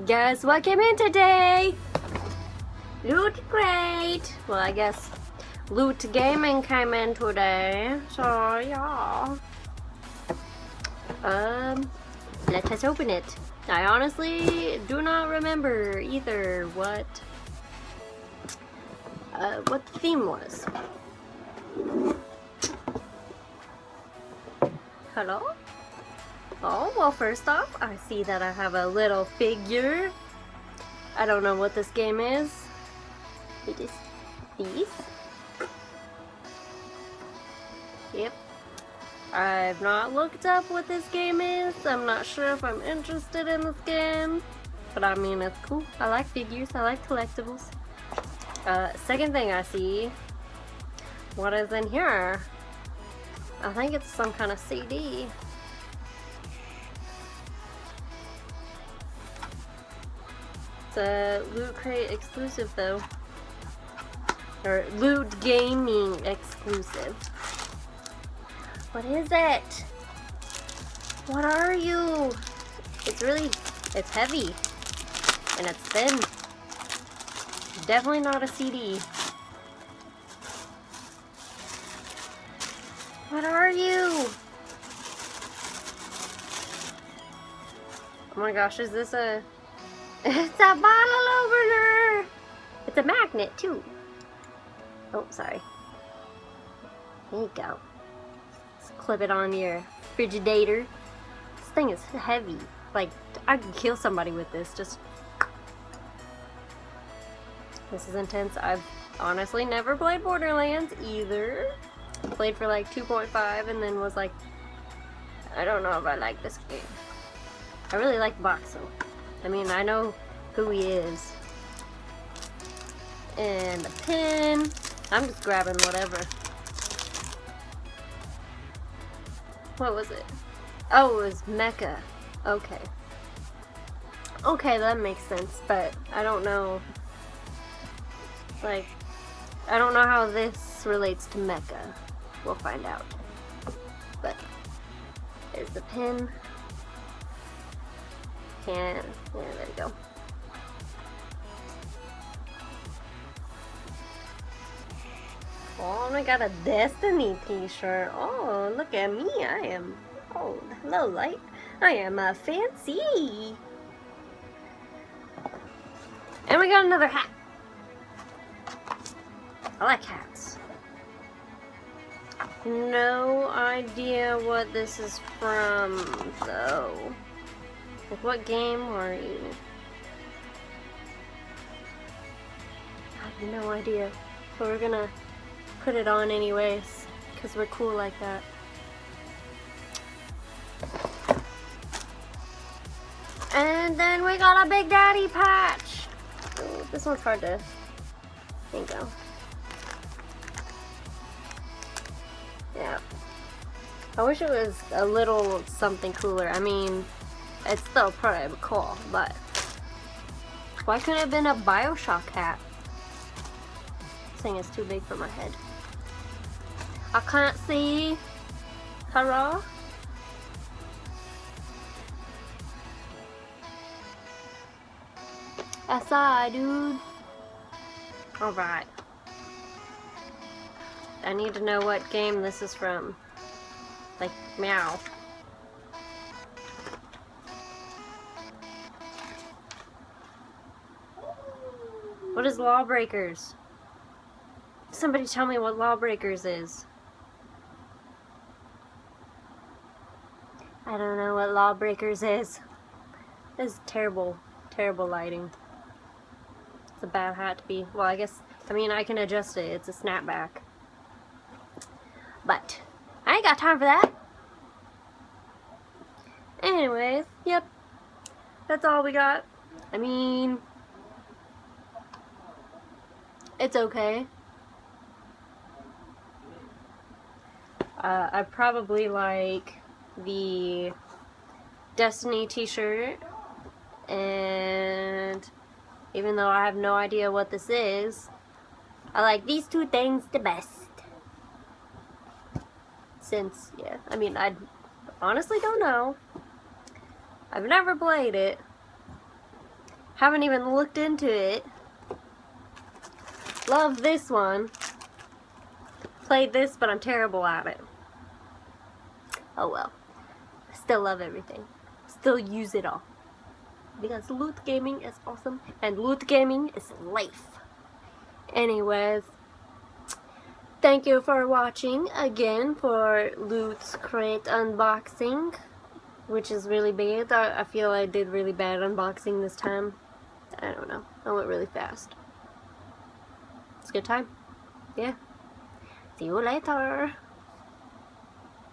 Guess what came in today? Loot Crate. Well, I guess LootGaming came in today. So, yeah. Let us open it. I honestly do not remember either what the theme was. Hello? Oh, well, first off, I see that I have a little figure. I don't know what this game is. It is these. Yep. I've not looked up what this game is. I'm not sure if I'm interested in this game. But I mean, it's cool. I like figures. I like collectibles. Second thing I see. What is in here? I think it's some kind of CD. It's a Loot Crate exclusive though. Or LootGaming exclusive. What is it? What are you? It's heavy. And it's thin. Definitely not a CD. What are you? Oh my gosh, is this a... It's a bottle opener! It's a magnet too. Oh, sorry. There you go. Just clip it on your Frigidator. This thing is heavy. Like, I could kill somebody with this. Just... This is intense. I've honestly never played Borderlands either. Played for like 2.5 and then was like, I don't know if I like this game. I really like boxing. I mean, I know who he is. And a pin. I'm just grabbing whatever. What was it? Oh, it was Mecha. Okay. Okay, that makes sense, but I don't know. Like, I don't know how this relates to Mecha. We'll find out. But there's the pin. And yeah, there we go. Oh, and I got a Destiny t-shirt. Oh, look at me. I am, oh, hello, light. I am fancy. And we got another hat. I like hats. No idea what this is from, though. Like, what game are you? I have no idea. But we're gonna put it on anyways, because we're cool like that. And then we got a Big Daddy patch. Ooh, this one's hard to... There you go. Yeah. I wish it was a little something cooler. I mean, it's still pretty cool, but why couldn't it have been a BioShock hat? This thing is too big for my head. I can't see. Hurrah. SI, dude. Alright. I need to know what game this is from. Like, meow. What is Lawbreakers? Somebody tell me what Lawbreakers is. I don't know what Lawbreakers is. This is terrible, terrible lighting. It's a bad hat to be. Well, I mean, I can adjust it. It's a snapback. But I ain't got time for that. Anyways, yep. That's all we got. I mean, it's okay. I probably like the Destiny t-shirt, and even though I have no idea what this is, I like these two things the best. Since, yeah, I mean, I honestly don't know. I've never played it. Haven't even looked into it. Love this one. Played this, but I'm terrible at it. Oh well. Still love everything. Still use it all. Because loot gaming is awesome. And loot gaming is life. Anyways. Thank you for watching again for Loot's Crate unboxing. Which is really bad. I feel I did really bad unboxing this time. I don't know. I went really fast. It's a good time. Yeah. See you later.